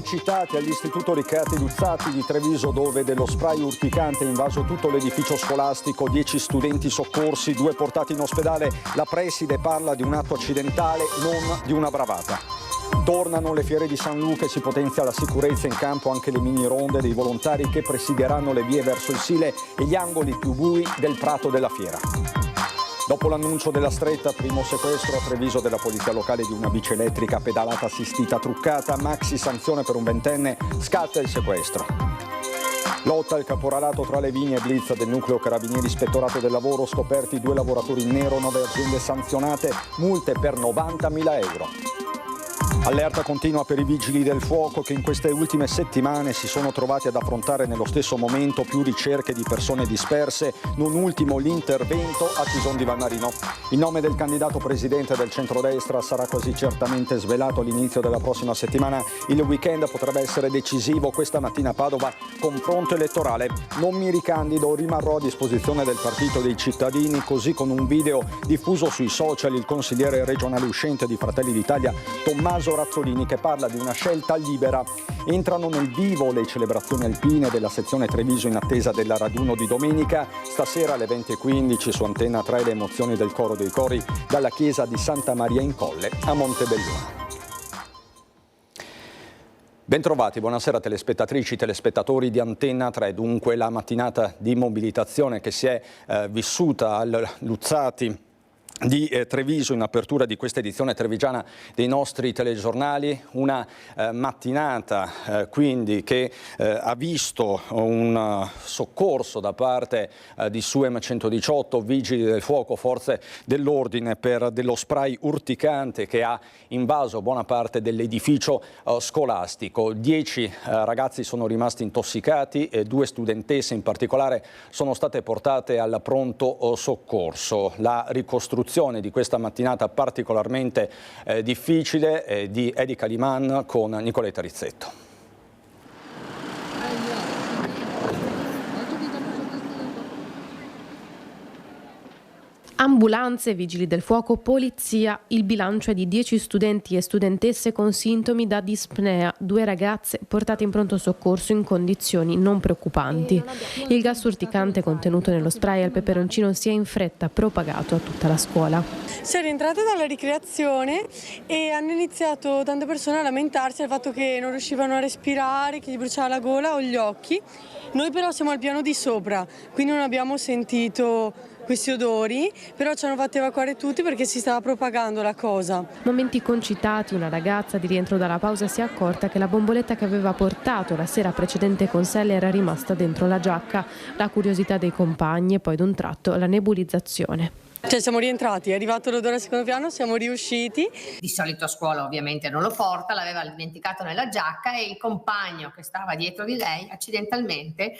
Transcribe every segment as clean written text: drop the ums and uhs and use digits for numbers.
citati all'Istituto Riccati Luzzati di Treviso, dove dello spray urticante ha invaso tutto l'edificio scolastico, 10 studenti soccorsi, 2 portati in ospedale. La preside parla di un atto accidentale, non di una bravata. Tornano le fiere di San Luca e si potenzia la sicurezza, in campo anche le mini ronde dei volontari che presideranno le vie verso il Sile e gli angoli più bui del prato della fiera. Dopo l'annuncio della stretta, primo sequestro a Treviso della polizia locale di una bici elettrica pedalata assistita truccata, maxi sanzione per un 20enne, scatta il sequestro. Lotta al caporalato tra le vigne e blitz del nucleo carabinieri ispettorato del lavoro, scoperti 2 lavoratori in nero, 9 aziende sanzionate, multe per 90.000 euro. Allerta continua per i vigili del fuoco che in queste ultime settimane si sono trovati ad affrontare nello stesso momento più ricerche di persone disperse, non ultimo l'intervento a Tison di Valmarino. Il nome del candidato presidente del centrodestra sarà quasi certamente svelato all'inizio della prossima settimana. Il weekend potrebbe essere decisivo. Questa mattina a Padova, confronto elettorale. Non mi ricandido, rimarrò a disposizione del Partito dei Cittadini, così con un video diffuso sui social il consigliere regionale uscente di Fratelli d'Italia, Tommaso Razzolini, che parla di una scelta libera. Entrano nel vivo le celebrazioni alpine della sezione Treviso in attesa del raduno di domenica. Stasera alle 20:15 su Antenna 3 le emozioni del Coro dei Cori dalla chiesa di Santa Maria in Colle a Montebelluna. Bentrovati, buonasera telespettatrici, telespettatori di Antenna 3. Dunque la mattinata di mobilitazione che si è vissuta al Luzzati di Treviso in apertura di questa edizione trevigiana dei nostri telegiornali, una mattinata quindi che ha visto un soccorso da parte di SUEM 118, Vigili del Fuoco, Forze dell'Ordine, per dello spray urticante che ha invaso buona parte dell'edificio scolastico. 10 ragazzi sono rimasti intossicati e 2 studentesse in particolare sono state portate al pronto soccorso. La ricostruzione di questa mattinata particolarmente difficile di Edi Caliman con Nicoletta Rizzetto. Ambulanze, vigili del fuoco, polizia. Il bilancio è di 10 studenti e studentesse con sintomi da dispnea, 2 ragazze portate in pronto soccorso in condizioni non preoccupanti. Il gas urticante contenuto nello spray al peperoncino si è in fretta propagato a tutta la scuola. Si è rientrata dalla ricreazione e hanno iniziato tante persone a lamentarsi del fatto che non riuscivano a respirare, che gli bruciava la gola o gli occhi. Noi però siamo al piano di sopra, quindi non abbiamo sentito questi odori, però ci hanno fatto evacuare tutti perché si stava propagando la cosa. Momenti concitati, una ragazza di rientro dalla pausa si è accorta che la bomboletta che aveva portato la sera precedente con sé le era rimasta dentro la giacca. La curiosità dei compagni e poi d'un tratto la nebulizzazione. Siamo rientrati, è arrivato l'odore al secondo piano, siamo riusciti. Di solito a scuola ovviamente non lo porta, l'aveva dimenticato nella giacca e il compagno che stava dietro di lei accidentalmente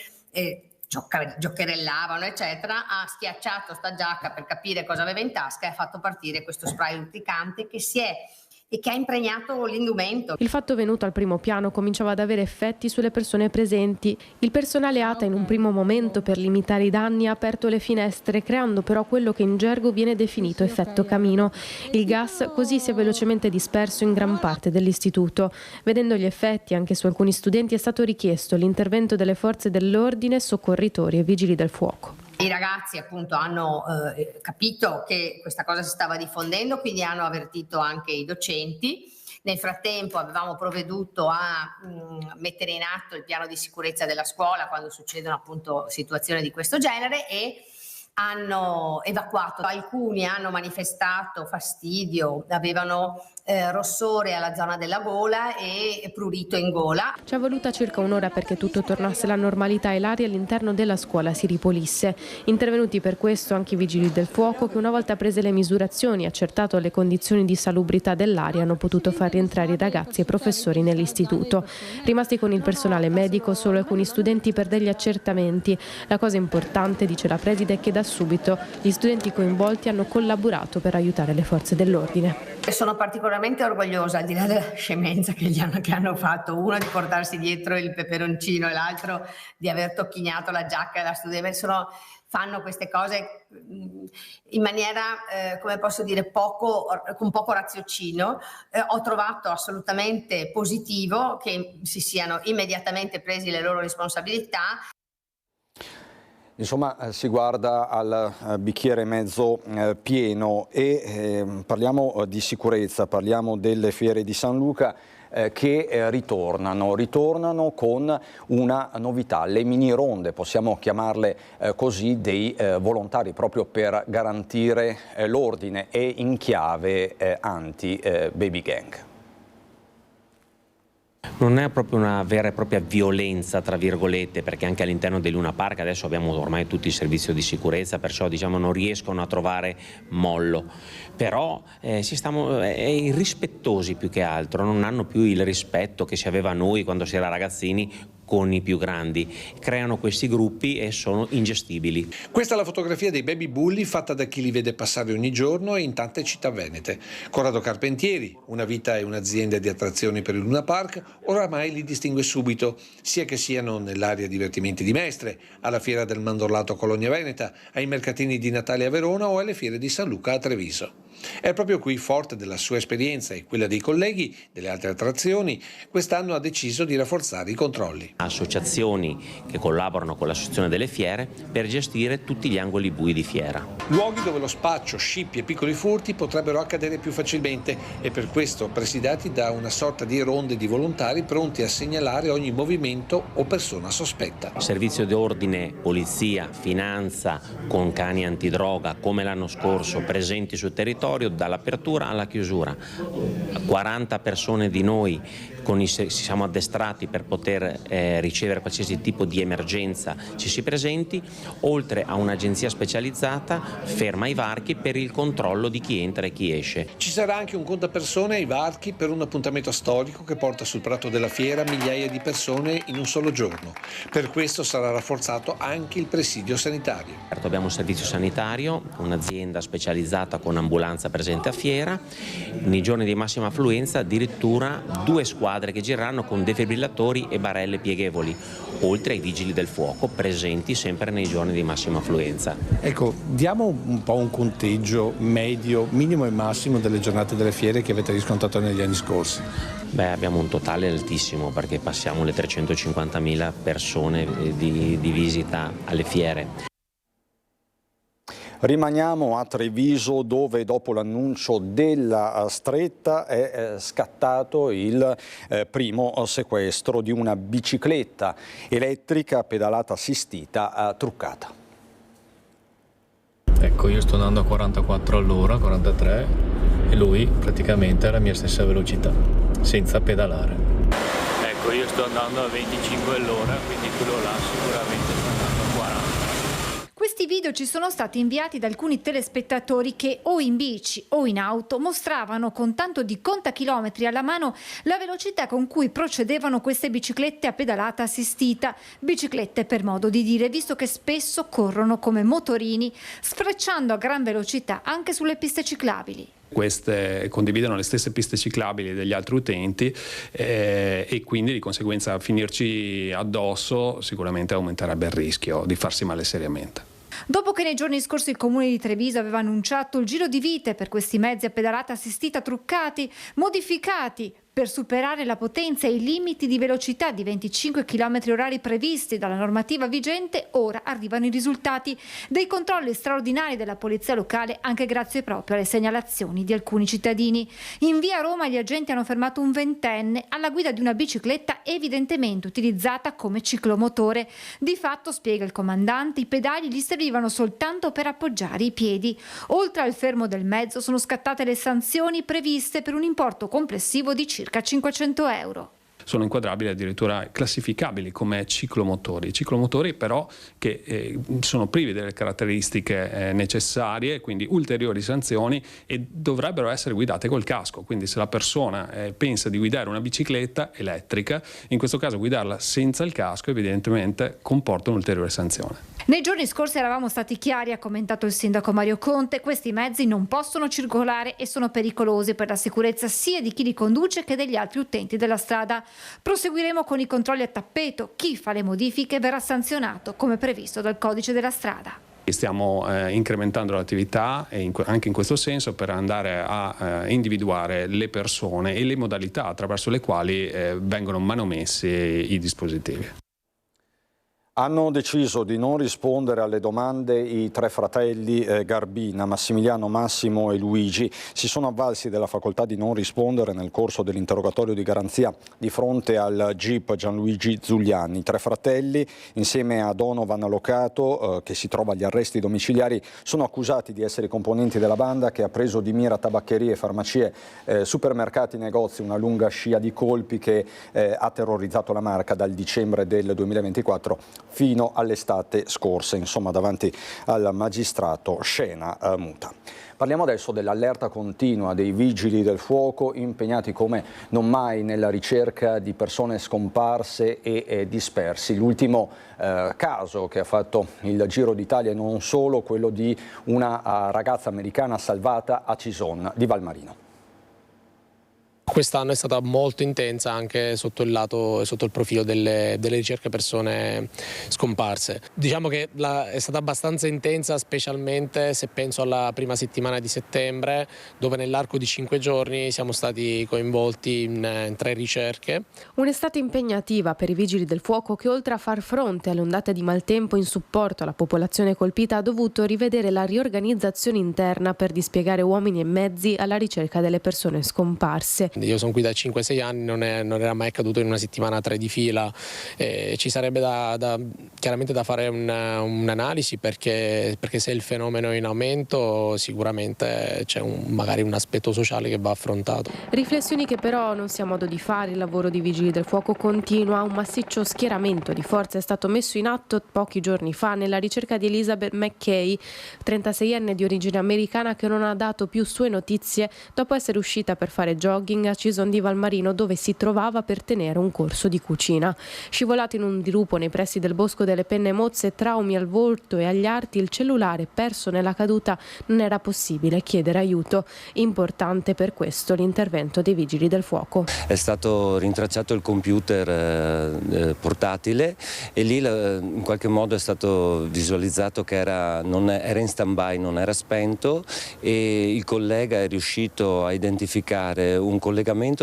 giocherellavano eccetera, ha schiacciato sta giacca per capire cosa aveva in tasca e ha fatto partire questo spray urticante che ha impregnato l'indumento. Il fatto venuto al primo piano cominciava ad avere effetti sulle persone presenti. Il personale ATA in un primo momento, per limitare i danni, ha aperto le finestre, creando però quello che in gergo viene definito effetto camino. Il gas così si è velocemente disperso in gran parte dell'istituto. Vedendo gli effetti anche su alcuni studenti è stato richiesto l'intervento delle forze dell'ordine, soccorritori e vigili del fuoco. I ragazzi appunto hanno capito che questa cosa si stava diffondendo, quindi hanno avvertito anche i docenti. Nel frattempo avevamo provveduto a mettere in atto il piano di sicurezza della scuola quando succedono appunto situazioni di questo genere e hanno evacuato. Alcuni hanno manifestato fastidio, avevano rossore alla zona della gola e prurito in gola. Ci è voluta circa un'ora perché tutto tornasse alla normalità e l'aria all'interno della scuola si ripulisse. Intervenuti per questo anche i vigili del fuoco che, una volta prese le misurazioni e accertato le condizioni di salubrità dell'aria, hanno potuto far rientrare i ragazzi e i professori nell'istituto. Rimasti con il personale medico solo alcuni studenti per degli accertamenti. La cosa importante, dice la preside, è che da subito gli studenti coinvolti hanno collaborato per aiutare le forze dell'ordine. Sono particolarmente orgogliosa, al di là della scemenza che hanno fatto, uno di portarsi dietro il peperoncino e l'altro di aver tocchignato la giacca della studente. Sono fanno queste cose in maniera, come posso dire, con poco raziocinio. Ho trovato assolutamente positivo che si siano immediatamente presi le loro responsabilità. Insomma, si guarda al bicchiere mezzo pieno e parliamo di sicurezza, parliamo delle fiere di San Luca che ritornano con una novità, le mini ronde, possiamo chiamarle così, dei volontari proprio per garantire l'ordine e in chiave anti-baby gang. Non è proprio una vera e propria violenza, tra virgolette, perché anche all'interno del Luna Park adesso abbiamo ormai tutti il servizio di sicurezza, perciò diciamo non riescono a trovare mollo, però irrispettosi più che altro, non hanno più il rispetto che si aveva noi quando si era ragazzini con i più grandi, creano questi gruppi e sono ingestibili. Questa è la fotografia dei baby bulli fatta da chi li vede passare ogni giorno e in tante città venete. Corrado Carpentieri, una vita e un'azienda di attrazioni per il Luna Park, oramai li distingue subito, sia che siano nell'area divertimenti di Mestre, alla fiera del Mandorlato a Colonia Veneta, ai mercatini di Natale a Verona o alle fiere di San Luca a Treviso. È proprio qui, forte della sua esperienza e quella dei colleghi delle altre attrazioni, quest'anno ha deciso di rafforzare i controlli. Associazioni che collaborano con l'associazione delle fiere per gestire tutti gli angoli bui di fiera. Luoghi dove lo spaccio, scippi e piccoli furti potrebbero accadere più facilmente e per questo presidati da una sorta di ronde di volontari pronti a segnalare ogni movimento o persona sospetta. Servizio di ordine, polizia, finanza, con cani antidroga come l'anno scorso presenti sul territorio dall'apertura alla chiusura. 40 persone di noi ci siamo addestrati per poter ricevere qualsiasi tipo di emergenza ci si presenti, oltre a un'agenzia specializzata ferma i varchi per il controllo di chi entra e chi esce. Ci sarà anche un contapersone ai varchi per un appuntamento storico che porta sul prato della fiera migliaia di persone in un solo giorno. Per questo sarà rafforzato anche il presidio sanitario. Abbiamo un servizio sanitario, un'azienda specializzata con ambulanza presente a fiera, nei giorni di massima affluenza addirittura 2 squadre che gireranno con defibrillatori e barelle pieghevoli, oltre ai vigili del fuoco presenti sempre nei giorni di massima affluenza. Ecco, diamo un po' un conteggio medio, minimo e massimo delle giornate delle fiere che avete riscontrato negli anni scorsi. Abbiamo un totale altissimo perché passiamo le 350.000 persone di visita alle fiere. Rimaniamo a Treviso dove dopo l'annuncio della stretta è scattato il primo sequestro di una bicicletta elettrica pedalata assistita truccata. Ecco, io sto andando a 44 all'ora, 43 e lui praticamente alla mia stessa velocità, senza pedalare. Ecco, io sto andando a 25 all'ora, quindi quello là sicuramente sta andando a 40. Questi video ci sono stati inviati da alcuni telespettatori che o in bici o in auto mostravano con tanto di contachilometri alla mano la velocità con cui procedevano queste biciclette a pedalata assistita, biciclette per modo di dire, visto che spesso corrono come motorini, sfrecciando a gran velocità anche sulle piste ciclabili. Queste condividono le stesse piste ciclabili degli altri utenti e quindi di conseguenza finirci addosso sicuramente aumenterebbe il rischio di farsi male seriamente. Dopo che nei giorni scorsi il Comune di Treviso aveva annunciato il giro di vite per questi mezzi a pedalata assistita truccati, modificati per superare la potenza e i limiti di velocità di 25 km/h previsti dalla normativa vigente, ora arrivano i risultati dei controlli straordinari della polizia locale, anche grazie proprio alle segnalazioni di alcuni cittadini. In via Roma gli agenti hanno fermato un 20enne alla guida di una bicicletta evidentemente utilizzata come ciclomotore. Di fatto, spiega il comandante, i pedali gli servivano soltanto per appoggiare i piedi. Oltre al fermo del mezzo sono scattate le sanzioni previste per un importo complessivo di circa 500 euro. Sono inquadrabili, addirittura classificabili come ciclomotori però che sono privi delle caratteristiche necessarie, quindi ulteriori sanzioni, e dovrebbero essere guidate col casco. Quindi se la persona pensa di guidare una bicicletta elettrica, in questo caso guidarla senza il casco evidentemente comporta un'ulteriore sanzione. Nei giorni scorsi eravamo stati chiari, ha commentato il sindaco Mario Conte, questi mezzi non possono circolare e sono pericolosi per la sicurezza sia di chi li conduce che degli altri utenti della strada. Proseguiremo con i controlli a tappeto, chi fa le modifiche verrà sanzionato come previsto dal codice della strada. Stiamo incrementando l'attività anche in questo senso per andare a individuare le persone e le modalità attraverso le quali vengono manomessi i dispositivi. Hanno deciso di non rispondere alle domande i tre fratelli Garbina, Massimiliano, Massimo e Luigi. Si sono avvalsi della facoltà di non rispondere nel corso dell'interrogatorio di garanzia di fronte al GIP Gianluigi Zuliani. I tre fratelli, insieme a Donovan Locato, che si trova agli arresti domiciliari, sono accusati di essere componenti della banda che ha preso di mira tabaccherie, farmacie, supermercati, negozi, una lunga scia di colpi che ha terrorizzato la Marca dal dicembre del 2024 fino all'estate scorsa, insomma davanti al magistrato scena muta. Parliamo adesso dell'allerta continua dei vigili del fuoco impegnati come non mai nella ricerca di persone scomparse e dispersi. L'ultimo caso che ha fatto il Giro d'Italia e non solo, quello di una ragazza americana salvata a Cison di Valmarino. Quest'anno è stata molto intensa anche sotto il profilo delle ricerche persone scomparse. Diciamo che è stata abbastanza intensa, specialmente se penso alla prima settimana di settembre, dove nell'arco di 5 giorni siamo stati coinvolti in 3 ricerche. Un'estate impegnativa per i vigili del fuoco che, oltre a far fronte alle ondate di maltempo in supporto alla popolazione colpita, ha dovuto rivedere la riorganizzazione interna per dispiegare uomini e mezzi alla ricerca delle persone scomparse. Io sono qui da 5-6 anni, non era mai accaduto in una settimana 3 di fila. Ci sarebbe chiaramente da fare un'analisi perché se il fenomeno è in aumento sicuramente c'è magari un aspetto sociale che va affrontato. Riflessioni che però non si ha modo di fare. Il lavoro di vigili del fuoco continua. Un massiccio schieramento di forze è stato messo in atto pochi giorni fa nella ricerca di Elizabeth McKay, 36enne di origine americana che non ha dato più sue notizie dopo essere uscita per fare jogging a Cison di Valmarino, dove si trovava per tenere un corso di cucina. Scivolato in un dirupo nei pressi del Bosco delle Penne Mozze, traumi al volto e agli arti, il cellulare perso nella caduta, non era possibile chiedere aiuto. Importante per questo l'intervento dei vigili del fuoco. È stato rintracciato il computer portatile e lì in qualche modo è stato visualizzato che era in stand-by, non era spento, e il collega è riuscito a identificare un collegamento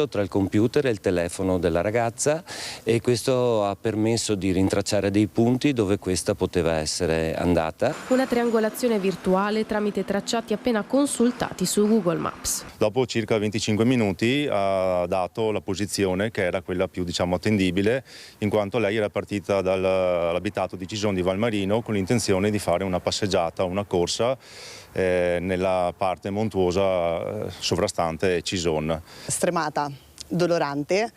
tra il computer e il telefono della ragazza, e questo ha permesso di rintracciare dei punti dove questa poteva essere andata. Una triangolazione virtuale tramite tracciati appena consultati su Google Maps. Dopo circa 25 minuti ha dato la posizione che era quella più attendibile, in quanto lei era partita dall'abitato di Cison di Valmarino con l'intenzione di fare una passeggiata, una corsa nella parte montuosa sovrastante Cison. Stremata, dolorante,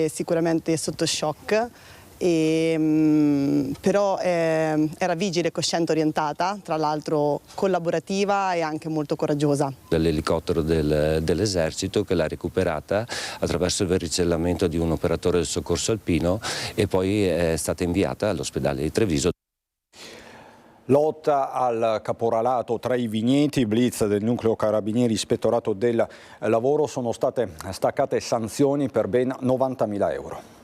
sicuramente sotto shock, però era vigile, cosciente, orientata, tra l'altro collaborativa e anche molto coraggiosa. L'elicottero dell'esercito che l'ha recuperata attraverso il verricellamento di un operatore del soccorso alpino e poi è stata inviata all'ospedale di Treviso. Lotta al caporalato tra i vigneti, blitz del nucleo carabinieri ispettorato del lavoro, sono state staccate sanzioni per ben 90.000 euro.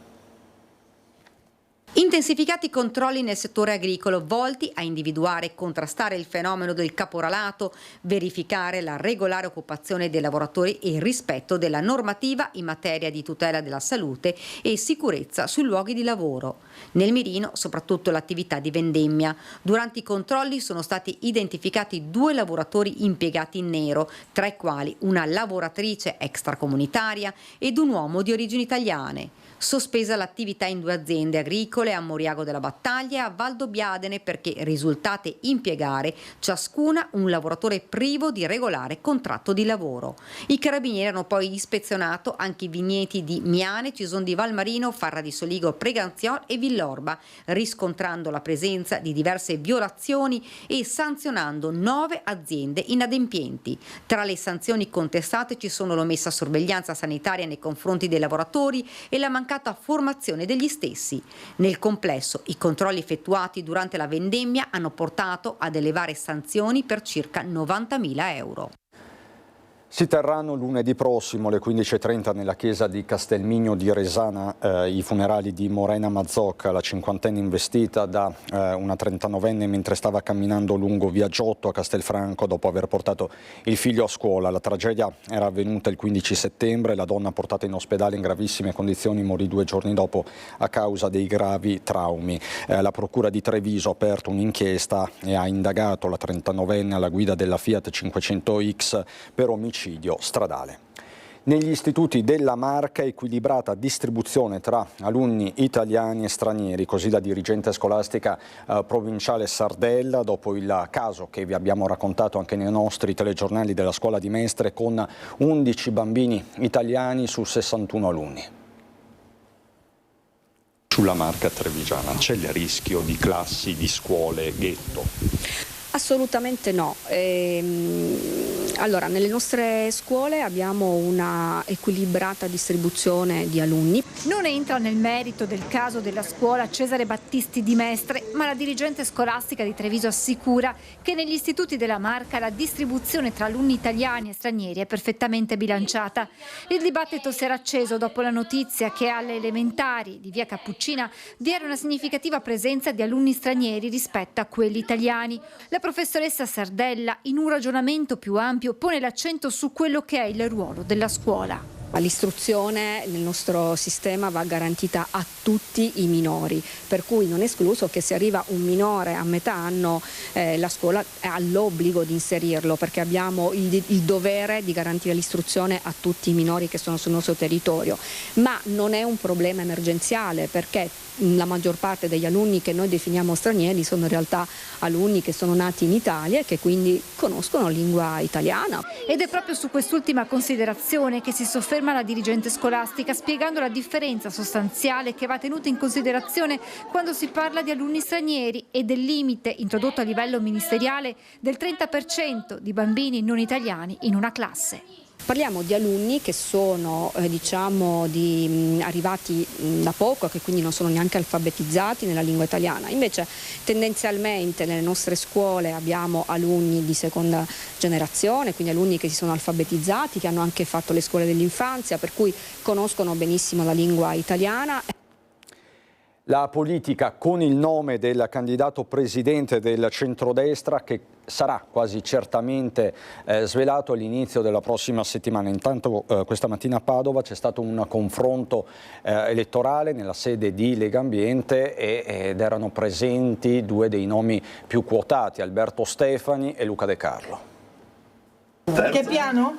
Intensificati controlli nel settore agricolo volti a individuare e contrastare il fenomeno del caporalato, verificare la regolare occupazione dei lavoratori e il rispetto della normativa in materia di tutela della salute e sicurezza sui luoghi di lavoro. Nel mirino soprattutto l'attività di vendemmia. Durante i controlli sono stati identificati 2 lavoratori impiegati in nero, tra i quali una lavoratrice extracomunitaria ed un uomo di origini italiane. Sospesa l'attività in 2 aziende agricole a Moriago della Battaglia e a Valdobbiadene perché risultate impiegare ciascuna un lavoratore privo di regolare contratto di lavoro. I carabinieri hanno poi ispezionato anche i vigneti di Miane, Cison di Valmarino, Farra di Soligo, Preganziol e Villorba, riscontrando la presenza di diverse violazioni e sanzionando 9 aziende inadempienti. Tra le sanzioni contestate ci sono l'omessa sorveglianza sanitaria nei confronti dei lavoratori e la mancata formazione degli stessi. Nel complesso, i controlli effettuati durante la vendemmia hanno portato ad elevare sanzioni per circa 90.000 euro. Si terranno lunedì prossimo alle 15:30 nella chiesa di Castelmigno di Resana i funerali di Morena Mazzocca, la cinquantenne investita da una 39enne mentre stava camminando lungo via Giotto a Castelfranco dopo aver portato il figlio a scuola. La tragedia era avvenuta il 15 settembre, la donna portata in ospedale in gravissime condizioni morì 2 giorni dopo a causa dei gravi traumi. La procura di Treviso ha aperto un'inchiesta e ha indagato la 39enne alla guida della Fiat 500X per omicidio stradale. Negli istituti della Marca equilibrata distribuzione tra alunni italiani e stranieri, così la dirigente scolastica provinciale Sardella, dopo il caso che vi abbiamo raccontato anche nei nostri telegiornali della scuola di Mestre, con 11 bambini italiani su 61 alunni. Sulla Marca trevigiana c'è il rischio di classi, di scuole, ghetto? Assolutamente no. Allora, nelle nostre scuole abbiamo una equilibrata distribuzione di alunni. Non entra nel merito del caso della scuola Cesare Battisti di Mestre, ma la dirigente scolastica di Treviso assicura che negli istituti della Marca la distribuzione tra alunni italiani e stranieri è perfettamente bilanciata. Il dibattito si era acceso dopo la notizia che alle elementari di via Cappuccina vi era una significativa presenza di alunni stranieri rispetto a quelli italiani. La professoressa Sardella, in un ragionamento più ampio, pone l'accento su quello che è il ruolo della scuola. L'istruzione nel nostro sistema va garantita a tutti i minori, per cui non è escluso che se arriva un minore a metà anno la scuola ha l'obbligo di inserirlo, perché abbiamo il dovere di garantire l'istruzione a tutti i minori che sono sul nostro territorio, ma non è un problema emergenziale, perché la maggior parte degli alunni che noi definiamo stranieri sono in realtà alunni che sono nati in Italia e che quindi conoscono lingua italiana. Ed è proprio su quest'ultima considerazione che si sofferma la dirigente scolastica, spiegando la differenza sostanziale che va tenuta in considerazione quando si parla di alunni stranieri e del limite introdotto a livello ministeriale del 30% di bambini non italiani in una classe. Parliamo di alunni che sono arrivati da poco, che quindi non sono neanche alfabetizzati nella lingua italiana. Invece tendenzialmente nelle nostre scuole abbiamo alunni di seconda generazione, quindi alunni che si sono alfabetizzati, che hanno anche fatto le scuole dell'infanzia, per cui conoscono benissimo la lingua italiana. La politica con il nome del candidato presidente del centrodestra che sarà quasi certamente svelato all'inizio della prossima settimana. Intanto questa mattina a Padova c'è stato un confronto elettorale nella sede di Lega Ambiente ed erano presenti 2 dei nomi più quotati, Alberto Stefani e Luca De Carlo. Che piano?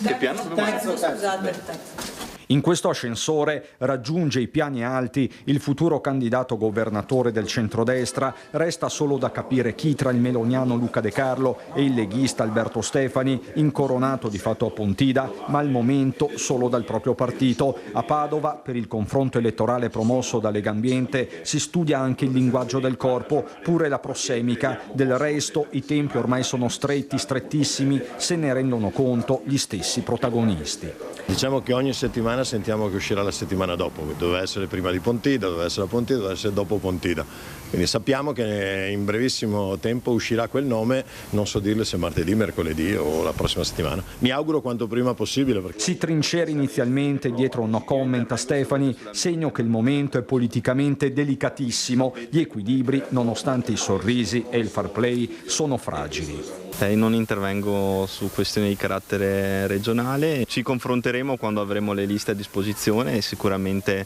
Che piano? Scusate. In questo ascensore raggiunge i piani alti il futuro candidato governatore del centrodestra. Resta solo da capire chi tra il meloniano Luca De Carlo e il leghista Alberto Stefani, incoronato di fatto a Pontida, ma al momento solo dal proprio partito. A Padova, per il confronto elettorale promosso da Lega Ambiente, si studia anche il linguaggio del corpo, pure la prossemica. Del resto i tempi ormai sono stretti, strettissimi, se ne rendono conto gli stessi protagonisti. Diciamo che ogni settimana sentiamo che uscirà la settimana dopo, doveva essere prima di Pontida, doveva essere a Pontida, doveva essere dopo Pontida. Quindi sappiamo che in brevissimo tempo uscirà quel nome, non so dirle se martedì, mercoledì o la prossima settimana. Mi auguro quanto prima possibile. Perché... Si trincera inizialmente dietro un no comment a Stefani, segno che il momento è politicamente delicatissimo. Gli equilibri, nonostante i sorrisi e il fair play, sono fragili. Non intervengo su questioni di carattere regionale, ci confronteremo quando avremo le liste a disposizione e sicuramente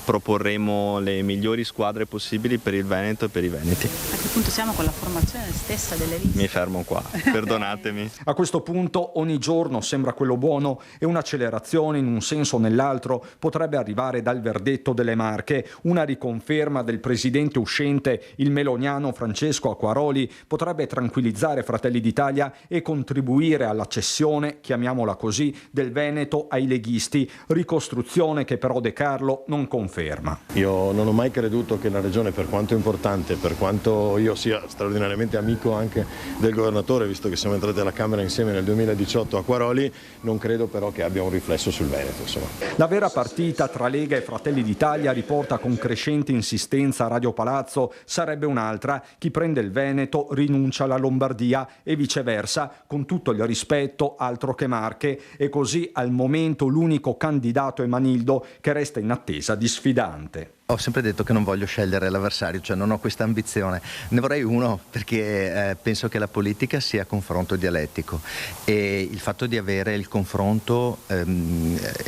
proporremo le migliori squadre possibili per il Veneto e per i veneti. A che punto siamo con la formazione stessa delle liste? Mi fermo qua, perdonatemi. A questo punto ogni giorno sembra quello buono e un'accelerazione in un senso o nell'altro potrebbe arrivare dal verdetto delle Marche. Una riconferma del presidente uscente, il meloniano Francesco Acquaroli, potrebbe tranquillizzare Fratelli d'Italia e contribuire alla cessione, chiamiamola così, del Veneto ai leghisti, ricostruzione che però De Carlo non conferma. Io non ho mai creduto che la regione, per quanto importante, per quanto io sia straordinariamente amico anche del governatore, visto che siamo entrati alla Camera insieme nel 2018 a Quaroli, non credo però che abbia un riflesso sul Veneto. Insomma. La vera partita tra Lega e Fratelli d'Italia, riporta con crescente insistenza Radio Palazzo, sarebbe un'altra: chi prende il Veneto rinuncia alla Lombardia e viceversa, con tutto il rispetto, altro che Marche, e così al momento l'unico candidato è Manildo, che resta in attesa di sfidante. Ho sempre detto che non voglio scegliere l'avversario, cioè non ho questa ambizione. Ne vorrei uno perché penso che la politica sia confronto dialettico e il fatto di avere il confronto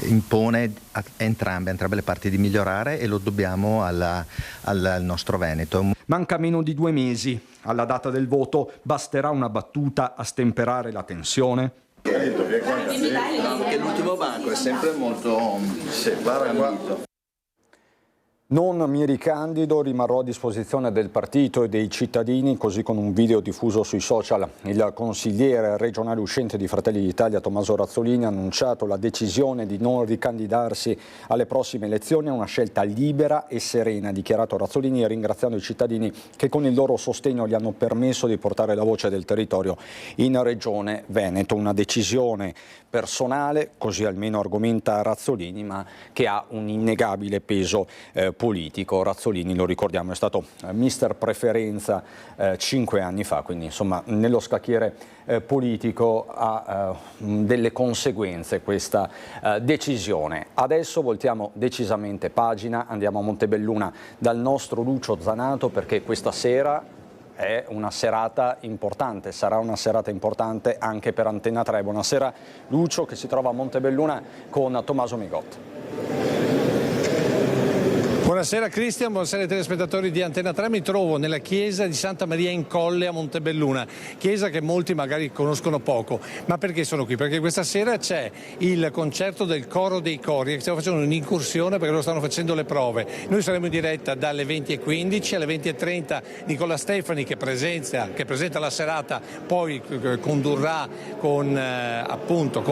impone a entrambe le parti di migliorare, e lo dobbiamo al nostro Veneto. Manca meno di 2 mesi. Alla data del voto basterà una battuta a stemperare la tensione? Che l'ultimo banco è sempre molto separato. Non mi ricandido, rimarrò a disposizione del partito e dei cittadini, così con un video diffuso sui social. Il consigliere regionale uscente di Fratelli d'Italia, Tommaso Razzolini, ha annunciato la decisione di non ricandidarsi alle prossime elezioni. È una scelta libera e serena, ha dichiarato Razzolini, ringraziando i cittadini che con il loro sostegno gli hanno permesso di portare la voce del territorio in Regione Veneto. Una decisione personale, così almeno argomenta Razzolini, ma che ha un innegabile peso politico. Razzolini, lo ricordiamo, è stato mister preferenza 5 anni fa, quindi insomma nello scacchiere politico ha delle conseguenze questa decisione. Adesso voltiamo decisamente pagina, andiamo a Montebelluna dal nostro Lucio Zanato, perché questa sera è una serata importante, sarà una serata importante anche per Antenna 3. Buonasera Lucio, che si trova a Montebelluna con Tommaso Migot. Buonasera Cristian, buonasera ai telespettatori di Antenna 3. Mi trovo nella chiesa di Santa Maria in Colle a Montebelluna, chiesa che molti magari conoscono poco. Ma perché sono qui? Perché questa sera c'è il concerto del Coro dei Cori, che stiamo facendo un'incursione perché lo stanno facendo le prove. Noi saremo in diretta dalle 20:15 alle 20:30. Nicola Stefani, che presenta la serata, poi condurrà con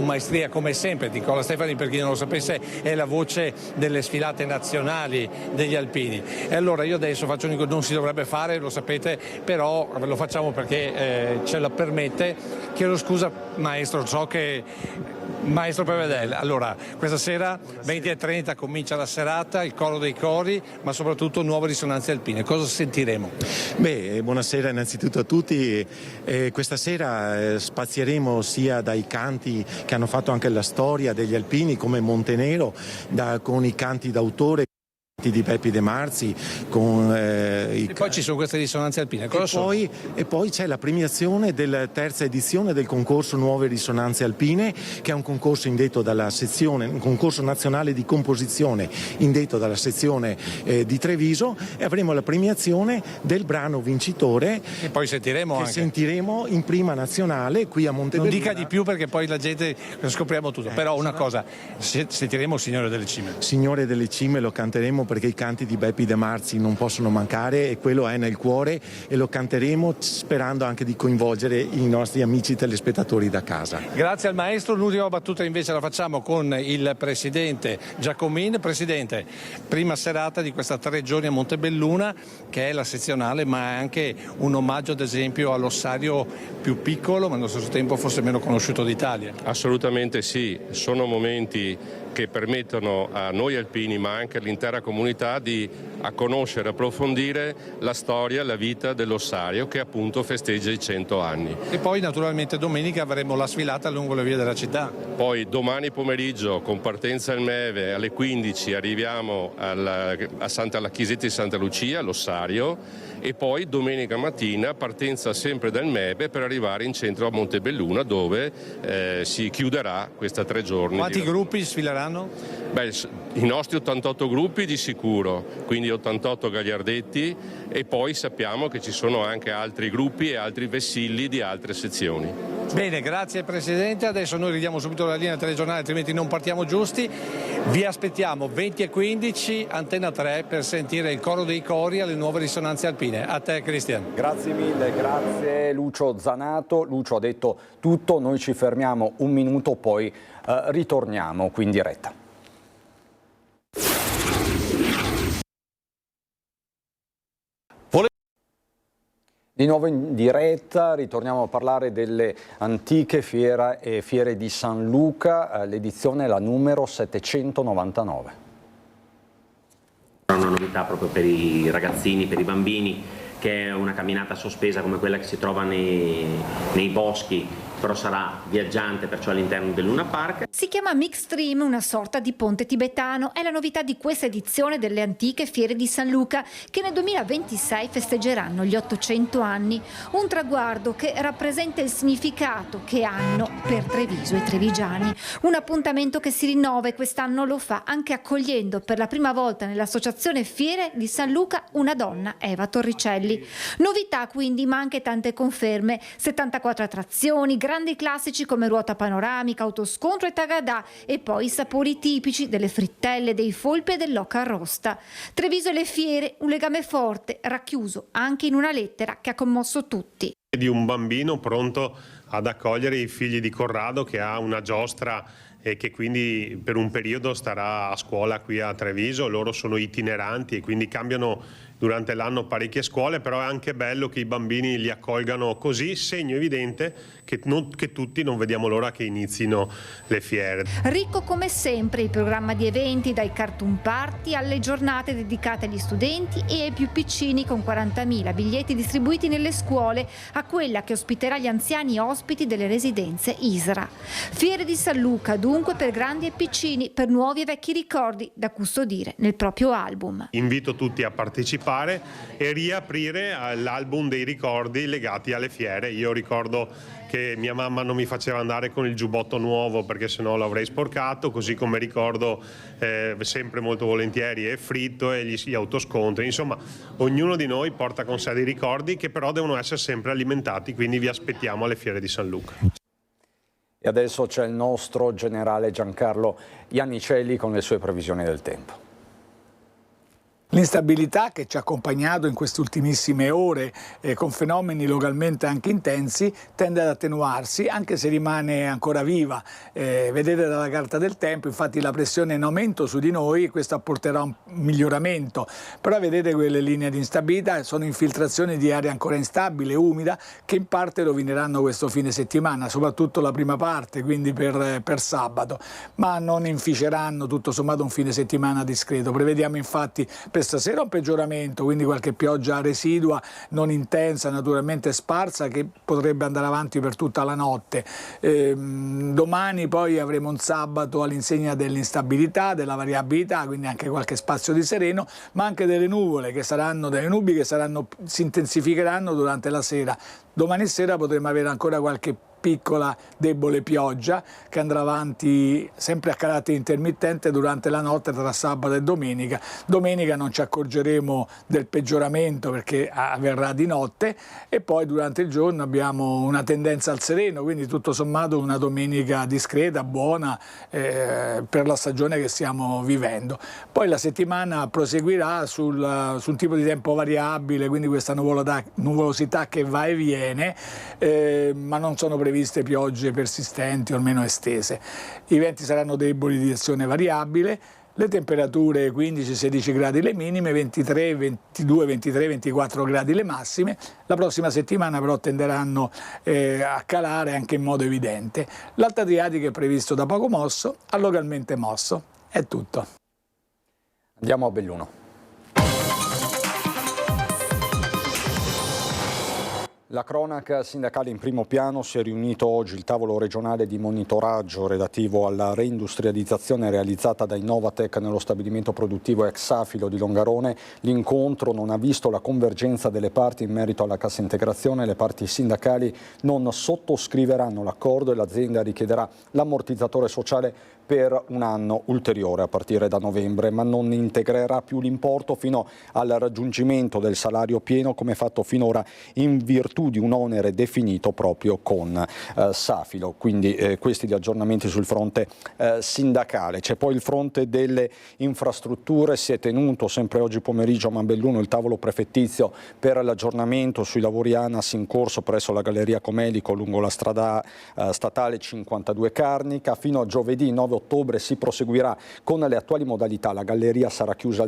maestria, come sempre. Nicola Stefani, per chi non lo sapesse, è la voce delle sfilate nazionali degli alpini. E allora io adesso faccio non si dovrebbe fare, lo sapete, però lo facciamo perché ce la permette. Chiedo scusa maestro, so che Maestro Prevedel. Allora, questa sera 20:30 comincia la serata, il Coro dei Cori, ma soprattutto nuove risonanze alpine. Cosa sentiremo? Buonasera innanzitutto a tutti. Questa sera spazieremo sia dai canti che hanno fatto anche la storia degli alpini, come Montenero, con i canti d'autore di Peppi De Marzi, e poi ci sono queste risonanze alpine. E poi c'è la premiazione della terza edizione del concorso Nuove Risonanze Alpine, che è un concorso indetto dalla sezione, un concorso nazionale di composizione indetto dalla sezione di Treviso, e avremo la premiazione del brano vincitore, e poi sentiremo in prima nazionale qui a Montebelluna. Non dica di più perché poi la gente scopriamo tutto. Però una cosa, sentiremo Signore delle Cime. Signore delle Cime lo canteremo perché i canti di Peppi De Marzi non possono mancare, e quello è nel cuore, e lo canteremo sperando anche di coinvolgere i nostri amici telespettatori da casa. Grazie al maestro. L'ultima battuta invece la facciamo con il presidente Giacomin. Presidente, prima serata di questa 3 giorni a Montebelluna, che è la sezionale, ma è anche un omaggio ad esempio all'ossario più piccolo ma allo stesso tempo forse meno conosciuto d'Italia. Assolutamente sì, sono momenti che permettono a noi alpini, ma anche all'intera comunità, di conoscere, approfondire la storia, la vita dell'ossario, che appunto festeggia i 100 anni. E poi naturalmente domenica avremo la sfilata lungo le vie della città. Poi domani pomeriggio, con partenza al Meve, alle 15 arriviamo alla chiesetta di Santa Lucia, l'ossario, e poi domenica mattina partenza sempre dal Mebe per arrivare in centro a Montebelluna, dove si chiuderà questa 3 giorni. Quanti gruppi sfileranno? I nostri 88 gruppi di sicuro, quindi 88 gagliardetti, e poi sappiamo che ci sono anche altri gruppi e altri vessilli di altre sezioni. Bene, grazie Presidente. Adesso noi ridiamo subito la linea telegiornale, altrimenti non partiamo giusti. Vi aspettiamo 20:15, Antenna 3, per sentire il coro dei cori alle nuove risonanze alpine. A te Cristian. Grazie mille, grazie Lucio Zanato. Lucio ha detto tutto, noi ci fermiamo un minuto, poi ritorniamo qui in diretta. Di nuovo in diretta, ritorniamo a parlare delle antiche fiere di San Luca, l'edizione è la numero 799. Una novità proprio per i ragazzini, per i bambini, che è una camminata sospesa come quella che si trova nei boschi, però sarà viaggiante, perciò all'interno del Luna Park. Si chiama Mixstream, una sorta di ponte tibetano. È la novità di questa edizione delle antiche fiere di San Luca, che nel 2026 festeggeranno gli 800 anni. Un traguardo che rappresenta il significato che hanno per Treviso e trevigiani. Un appuntamento che si rinnova e quest'anno lo fa anche accogliendo per la prima volta nell'associazione Fiere di San Luca una donna, Eva Torricelli. Novità quindi, ma anche tante conferme. 74 attrazioni, grandi classici come ruota panoramica, autoscontro e tagadà, e poi i sapori tipici delle frittelle, dei folpi e dell'oca arrosta. Treviso e le fiere, un legame forte, racchiuso anche in una lettera che ha commosso tutti. Di un bambino pronto ad accogliere i figli di Corrado, che ha una giostra e che quindi per un periodo starà a scuola qui a Treviso. Loro sono itineranti e quindi cambiano durante l'anno parecchie scuole, però è anche bello che i bambini li accolgano così, segno evidente che tutti non vediamo l'ora che inizino le fiere. Ricco come sempre il programma di eventi, dai cartoon party alle giornate dedicate agli studenti e ai più piccini, con 40.000 biglietti distribuiti nelle scuole, a quella che ospiterà gli anziani ospiti delle residenze ISRA. Fiere di San Luca dunque per grandi e piccini, per nuovi e vecchi ricordi da custodire nel proprio album. Invito tutti a partecipare e riaprire l'album dei ricordi legati alle fiere. Io ricordo che mia mamma non mi faceva andare con il giubbotto nuovo perché sennò l'avrei sporcato, così come ricordo sempre molto volentieri e fritto e gli autoscontri. Insomma, ognuno di noi porta con sé dei ricordi che però devono essere sempre alimentati, quindi vi aspettiamo alle fiere di San Luca. E adesso c'è il nostro generale Giancarlo Iannicelli con le sue previsioni del tempo. L'instabilità che ci ha accompagnato in queste ultimissime ore con fenomeni localmente anche intensi tende ad attenuarsi, anche se rimane ancora viva. Vedete dalla carta del tempo, infatti la pressione è in aumento su di noi, questo apporterà un miglioramento, però vedete quelle linee di instabilità sono infiltrazioni di aria ancora instabile, umida, che in parte rovineranno questo fine settimana, soprattutto la prima parte, quindi per sabato, ma non inficeranno tutto sommato un fine settimana discreto. Prevediamo infatti per stasera un peggioramento, quindi qualche pioggia residua, non intensa, naturalmente sparsa, che potrebbe andare avanti per tutta la notte. Domani poi avremo un sabato all'insegna dell'instabilità, della variabilità, quindi anche qualche spazio di sereno, ma anche delle nuvole che saranno, delle nubi che si intensificheranno durante la sera. Domani sera potremo avere ancora qualche piccola debole pioggia che andrà avanti sempre a carattere intermittente durante la notte tra sabato e domenica. Domenica non ci accorgeremo del peggioramento perché avverrà di notte, e poi durante il giorno abbiamo una tendenza al sereno, quindi tutto sommato una domenica discreta, buona per la stagione che stiamo vivendo. Poi la settimana proseguirà sul tipo di tempo variabile, quindi questa nuvolosità che va e viene, ma non sono previste piogge persistenti o almeno estese. I venti saranno deboli di direzione variabile, le temperature 15-16 gradi le minime, 22-24 gradi le massime. La prossima settimana però tenderanno a calare anche in modo evidente. L'Alta Adriatica è previsto da poco mosso a localmente mosso. È tutto. Andiamo a Belluno. La cronaca sindacale in primo piano. Si è riunito oggi il tavolo regionale di monitoraggio relativo alla reindustrializzazione realizzata da Innovatec nello stabilimento produttivo ex Safilo di Longarone. L'incontro non ha visto la convergenza delle parti in merito alla cassa integrazione. Le parti sindacali non sottoscriveranno l'accordo e l'azienda richiederà l'ammortizzatore sociale per un anno ulteriore a partire da novembre, ma non integrerà più l'importo fino al raggiungimento del salario pieno come fatto finora in virtù di un onere definito proprio con Safilo. Quindi questi gli aggiornamenti sul fronte sindacale. C'è poi il fronte delle infrastrutture, si è tenuto sempre oggi pomeriggio a Mambelluno il tavolo prefettizio per l'aggiornamento sui lavori ANAS in corso presso la Galleria Comelico lungo la strada statale 52 Carnica. Fino a giovedì 9 ottobre si proseguirà con le attuali modalità. La galleria sarà chiusa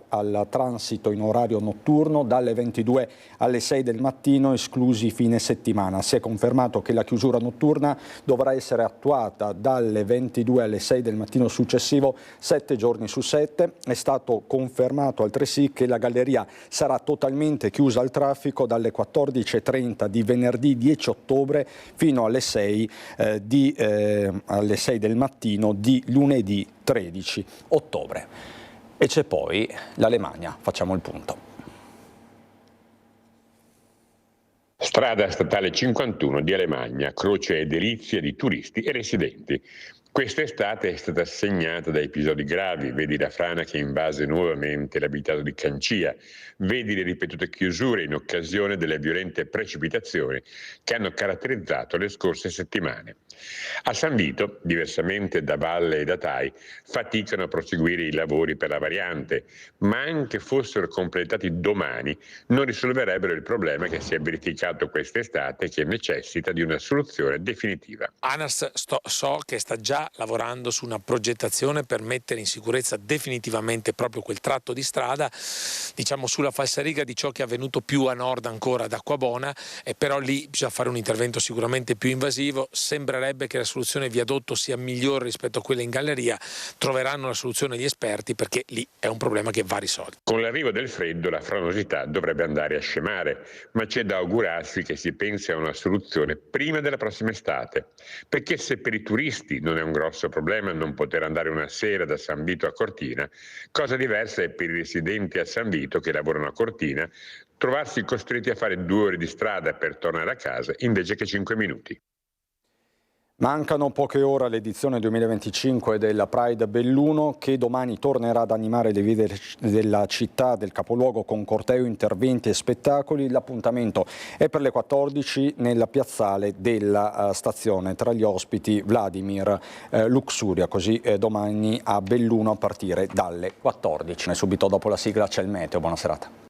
al transito in orario notturno dalle 22 alle 6 del mattino, esclusi fine settimana. Si è confermato che la chiusura notturna dovrà essere attuata dalle 22 alle 6 del mattino successivo, 7 giorni su 7. È stato confermato altresì che la galleria sarà totalmente chiusa al traffico dalle 14:30 di venerdì 10 ottobre fino alle 6 del mattino di lunedì 13 ottobre. E c'è poi l'Alemagna, facciamo il punto. Strada statale 51 di Alemagna, croce e delizia di turisti e residenti. Quest'estate è stata segnata da episodi gravi, vedi la frana che invase nuovamente l'abitato di Cancia, vedi le ripetute chiusure in occasione delle violente precipitazioni che hanno caratterizzato le scorse settimane. A San Vito, diversamente da Valle e da Tai, faticano a proseguire i lavori per la variante, ma anche fossero completati domani non risolverebbero il problema che si è verificato quest'estate e che necessita di una soluzione definitiva. ANAS so che sta già lavorando su una progettazione per mettere in sicurezza definitivamente proprio quel tratto di strada, diciamo sulla falsariga di ciò che è avvenuto più a nord ancora ad Acquabona, e però lì bisogna fare un intervento sicuramente più invasivo. Sembrerebbe che la soluzione viadotto sia migliore rispetto a quella in galleria, troveranno la soluzione gli esperti perché lì è un problema che va risolto. Con l'arrivo del freddo la franosità dovrebbe andare a scemare, ma c'è da augurarsi che si pensi a una soluzione prima della prossima estate, perché se per i turisti non è un grosso problema non poter andare una sera da San Vito a Cortina, cosa diversa è per i residenti a San Vito che lavorano a Cortina trovarsi costretti a fare 2 ore di strada per tornare a casa invece che 5 minuti. Mancano poche ore all'edizione 2025 della Pride Belluno, che domani tornerà ad animare le vie della città, del capoluogo, con corteo, interventi e spettacoli. L'appuntamento è per le 14 nella piazzale della stazione. Tra gli ospiti Vladimir Luxuria, così domani a Belluno a partire dalle 14. Subito dopo la sigla c'è il meteo. Buona serata.